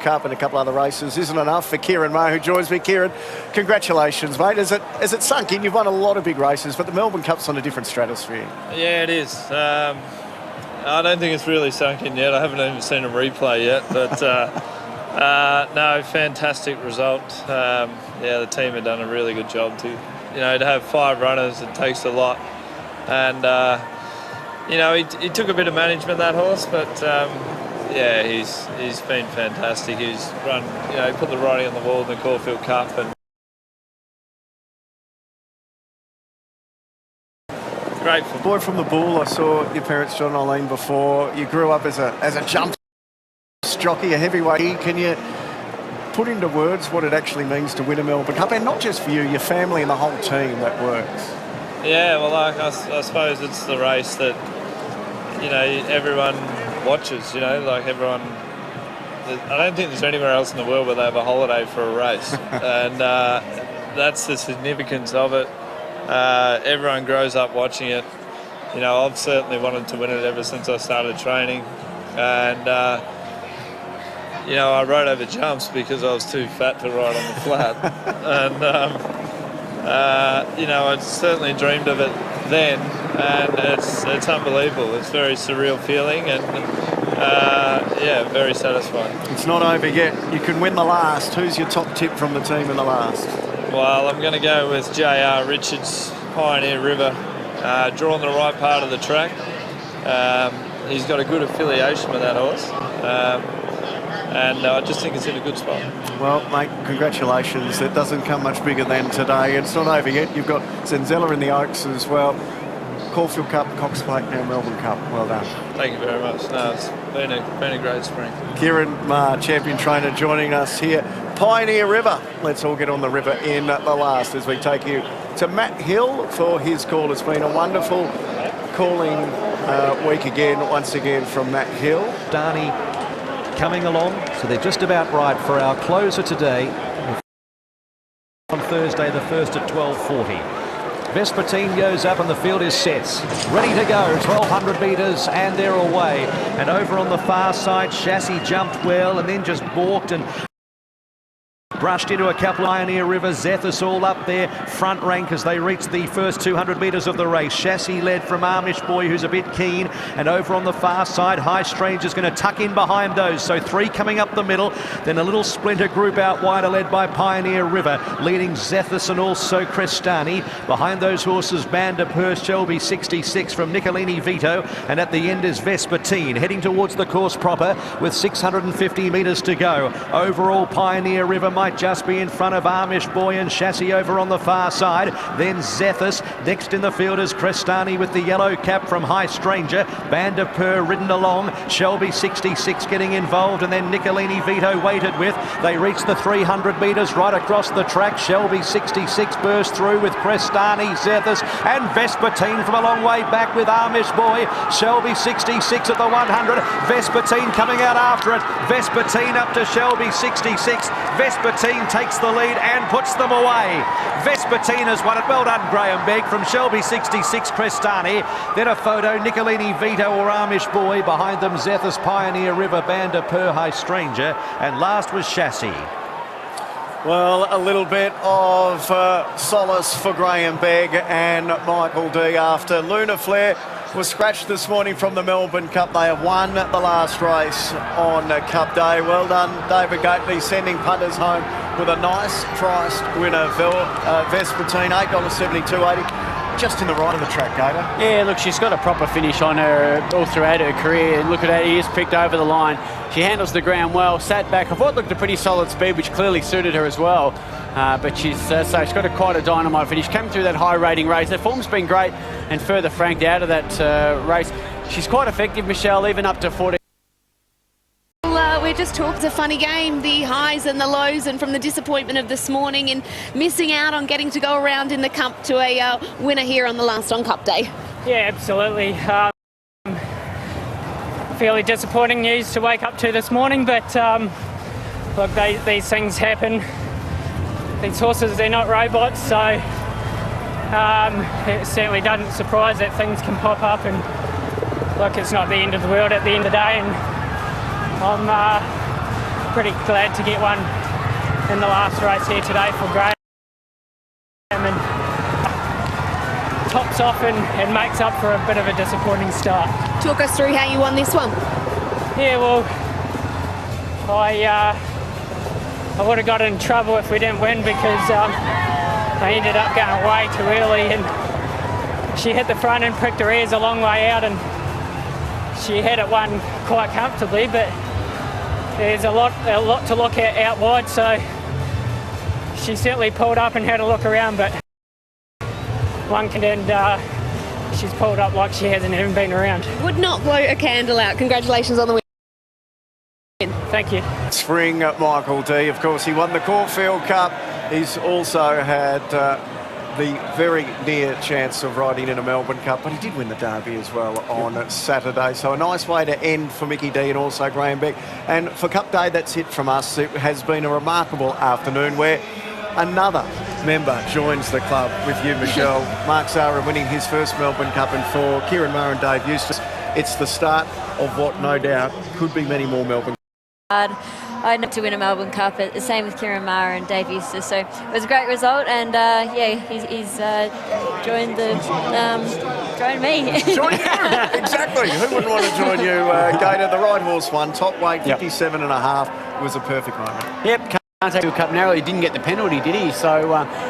Cup and a couple other races isn't enough for Kieran Moe, who joins me. Kieran, congratulations, mate. As it sunk in, you've won a lot of big races, but the Melbourne Cup's on a different stratosphere. Yeah, it is. I don't think it's really sunk in yet. I haven't even seen a replay yet, but no, fantastic result. Yeah, the team have done a really good job to have 5 runners. It takes a lot, and he took a bit of management, that horse, but yeah, he's been fantastic. He's run, he put the writing on the wall in the Caulfield Cup, and great for boy from the Bull. I saw your parents, John and Eileen, before. You grew up as a jump jockey, a heavyweight. Can you put into words what it actually means to win a Melbourne Cup, and not just for you, your family and the whole team that works? Yeah, well, I suppose it's the race that everyone watches. Like everyone. I don't think there's anywhere else in the world where they have a holiday for a race, and that's the significance of it. Everyone grows up watching it. I've certainly wanted to win it ever since I started training, and I rode over jumps because I was too fat to ride on the flat, and I certainly dreamed of it then, and it's unbelievable. It's a very surreal feeling, and yeah, very satisfying. It's not over yet. You can win the last. Who's your top tip from the team in the last? Well, I'm going to go with J.R. Richards, Pioneer River, drawn the right part of the track. He's got a good affiliation with that horse, and I just think it's in a good spot. Well, mate, congratulations. It doesn't come much bigger than today. It's not over yet. You've got Zenzella in the Oaks as well. Caulfield Cup, Cox Plate, now Melbourne Cup. Well done. Thank you very much. No, it's been a great spring. Kieran Moe, champion trainer, joining us here. Pioneer River. Let's all get on the river in the last as we take you to Matt Hill for his call. It's been a wonderful calling week again, once again from Matt Hill. Darnie coming along, so they're just about right for our closer today on Thursday the 1st at 12:40. Vespertine goes up and the field is set. Ready to go, 1,200 metres and they're away. And over on the far side, Chassis jumped well and then just balked and brushed into a couple. Pioneer River, Zethus all up there, front rank as they reach the first 200 metres of the race. Chassis led from Amish Boy, who's a bit keen, and over on the far side, High Stranger's going to tuck in behind those. So 3 coming up the middle, then a little splinter group out wider led by Pioneer River, leading Zethus and also Crestani. Behind those horses, Band of Purr, Shelby 66 from Nicolini Vito, and at the end is Vespertine, heading towards the course proper with 650 metres to go. Overall, Pioneer River might just be in front of Amish Boy and Chassis over on the far side. Then Zethus. Next in the field is Crestani with the yellow cap from High Stranger. Band of Purr ridden along. Shelby 66 getting involved, and then Nicolini Vito waited with. They reach the 300 metres right across the track. Shelby 66 burst through with Crestani, Zethus and Vespertine from a long way back with Amish Boy. Shelby 66 at the 100. Vespertine coming out after it. Vespertine up to Shelby 66. Vespertine takes the lead and puts them away. Vespertine has won it. Well done, Graham Begg from Shelby 66, Crestani. Then a photo, Nicolini Vito or Amish Boy. Behind them, Zethus, Pioneer River, Band of Purr, High Stranger. And last was Chassis. Well, a little bit of solace for Graham Begg and Michael D after Luna Flare was scratched this morning from the Melbourne Cup. They have won the last race on Cup Day. Well done, David Gately, sending punters home with a nice priced winner. Vespertine, $8.72.80. Just in the right of the track, Gator. Yeah, look, she's got a proper finish on her all throughout her career. Look at that, ears picked over the line. She handles the ground well, sat back. I thought looked a pretty solid speed, which clearly suited her as well. But she's got quite a dynamite finish. Came through that high rating race. Her form's been great and further franked out of that race. She's quite effective, Michelle, even up to 40. We just talked a funny game, the highs and the lows, and from the disappointment of this morning and missing out on getting to go around in the Cup to a winner here on the last on Cup Day. Yeah, absolutely. Fairly disappointing news to wake up to this morning, but look, these things happen. These horses, they're not robots, so it certainly doesn't surprise that things can pop up, and look, it's not the end of the world at the end of the day, and I'm pretty glad to get one in the last race here today for Graham, and tops off and makes up for a bit of a disappointing start. Talk us through how you won this one. Yeah, well, I would have got in trouble if we didn't win, because I ended up going way too early, and she hit the front and pricked her ears a long way out, and she had it won quite comfortably, but there's a lot to look at out wide, so she certainly pulled up and had a look around, but one can, and she's pulled up like she hasn't even been around. Would not blow a candle out. Congratulations on the win. Thank you. Spring Michael D. Of course, he won the Caulfield Cup. He's also had the very near chance of riding in a Melbourne Cup, but he did win the Derby as well on Saturday. So a nice way to end for Mickey D and also Graham Beck. And for Cup Day, that's it from us. It has been a remarkable afternoon where another member joins the club with you, Michelle. Mark Zara winning his first Melbourne Cup, and for Kieran Maher and Dave Eustace, it's the start of what no doubt could be many more Melbourne. I'd love to win a Melbourne Cup. The same with Kieran Maher and Dave Eustace. So it was a great result, and yeah, he's joined me. Join you, exactly. Who wouldn't want to join you? Gator, the right horse won. Top weight, 57.5 was a perfect moment. Yep. Can't take a cup narrowly. He didn't get the penalty, did he? So,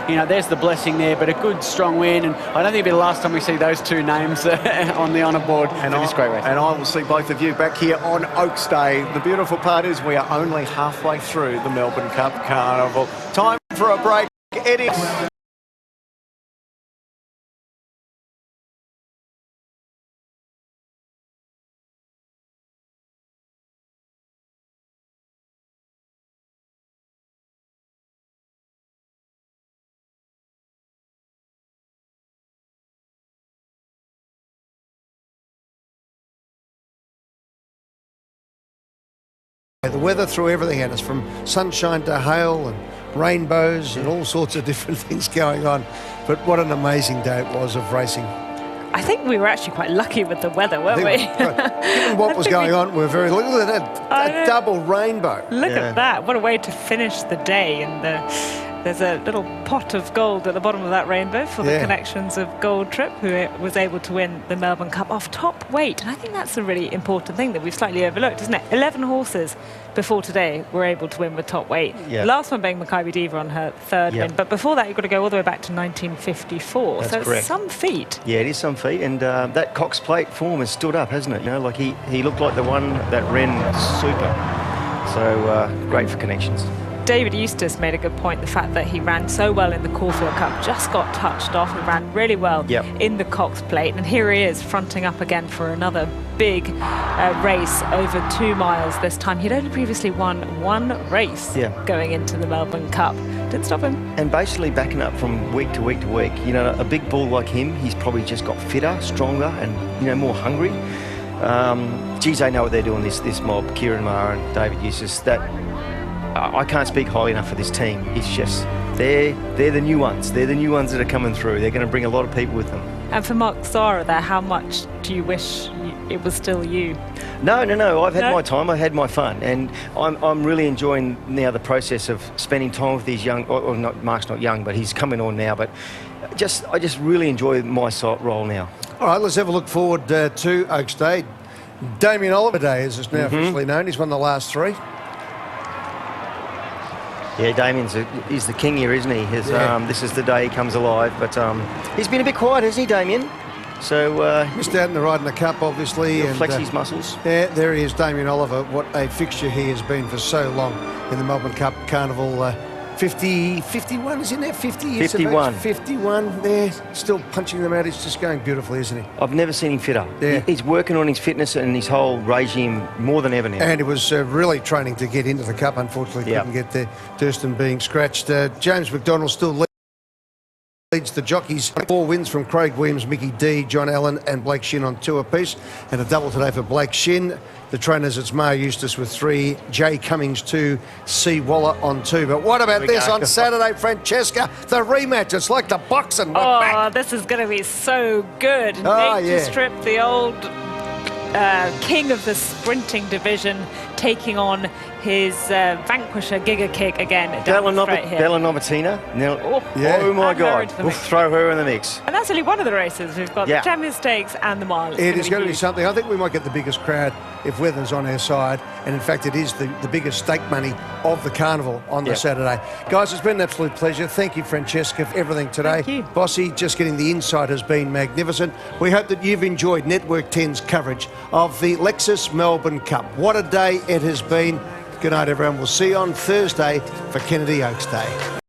you know, there's the blessing there, but a good, strong win. And I don't think it'll be the last time we see those two names on the honour board for this great race. And I will see both of you back here on Oaks Day. The beautiful part is we are only halfway through the Melbourne Cup Carnival. Time for a break. Eddie. The weather threw everything at us, from sunshine to hail and rainbows and all sorts of different things going on. But what an amazing day it was of racing. I think we were actually quite lucky with the weather, weren't we? Given what was going on, we're very lucky. Look at that, a double rainbow. Look at that. What a way to finish the day. And there's a little pot of gold at the bottom of that rainbow for the connections of Gold Trip, who was able to win the Melbourne Cup off top weight. And I think that's a really important thing that we've slightly overlooked, isn't it? 11 horses before today were able to win with top weight. Yeah. Last one being Makybe Diva on her third win. But before that, you've got to go all the way back to 1954. That's so correct. It's some feat. Yeah, it is some feat. And that Cox Plate form has stood up, hasn't it? You know, like he looked like the one that ran super. So great for connections. David Eustace made a good point, the fact that he ran so well in the Caulfield Cup, just got touched off and ran really well in the Cox Plate. And here he is fronting up again for another big race over 2 miles this time. He'd only previously won one race going into the Melbourne Cup. Didn't stop him. And basically backing up from week to week to week. You know, a big bull like him, he's probably just got fitter, stronger and, you know, more hungry. Geez, they know what they're doing, this mob, Kieran Maher and David Eustace. That I can't speak highly enough for this team. It's just, they're the new ones. They're the new ones that are coming through. They're going to bring a lot of people with them. And for Mark Zara there, how much do you wish it was still you? No. I've had my time. I've had my fun. And I'm really enjoying now the process of spending time with these young, or not, Mark's not young, but he's coming on now. But I just really enjoy my role now. All right, let's have a look forward to Oaks Day. Damien Oliver Day, as it's now officially known. He's won the last 3. Yeah, he's the king here, isn't he? This is the day he comes alive. But he's been a bit quiet, hasn't he, Damien? So missed out in the ride in the Cup, obviously. And flex his muscles. Yeah, there he is, Damien Oliver. What a fixture he has been for so long in the Melbourne Cup Carnival. 51 is in there, 50 years 51. of age. 51 there, still punching them out. It's just going beautifully, isn't he? I've never seen him fitter. Yeah. He's working on his fitness and his whole regime more than ever now. And it was really training to get into the Cup. Unfortunately, couldn't get there. Durston being scratched. James McDonald still leads the jockeys. 4 wins from Craig Williams, Mickey D, John Allen and Blake Shin on 2 apiece. And a double today for Blake Shin. The trainers, it's Mar Eustace with 3, Jay Cummings 2, C Waller on 2. But what about this on Saturday, Francesca? The rematch. It's like the boxing. This is going to be so good. Nate Strip, the old king of the sprinting division, taking on his vanquisher Giga kick again down the straight here. Della Novatina. Now, Yeah. oh my Add her God, into the we'll mix. throw her in the mix. And that's only one of the races. We've got Yeah. the Champions Stakes and the mile. It is going to be huge. something. I think we might get the biggest crowd if weather's on our side. And in fact, it is the biggest stake money of the carnival on the Yep. Saturday. Guys, it's been an absolute pleasure. Thank you, Francesca, for everything today. Thank you. Bossy, just getting the insight has been magnificent. We hope that you've enjoyed Network 10's coverage of the Lexus Melbourne Cup. What a day it has been. Good night, everyone. We'll see you on Thursday for Kennedy Oaks Day.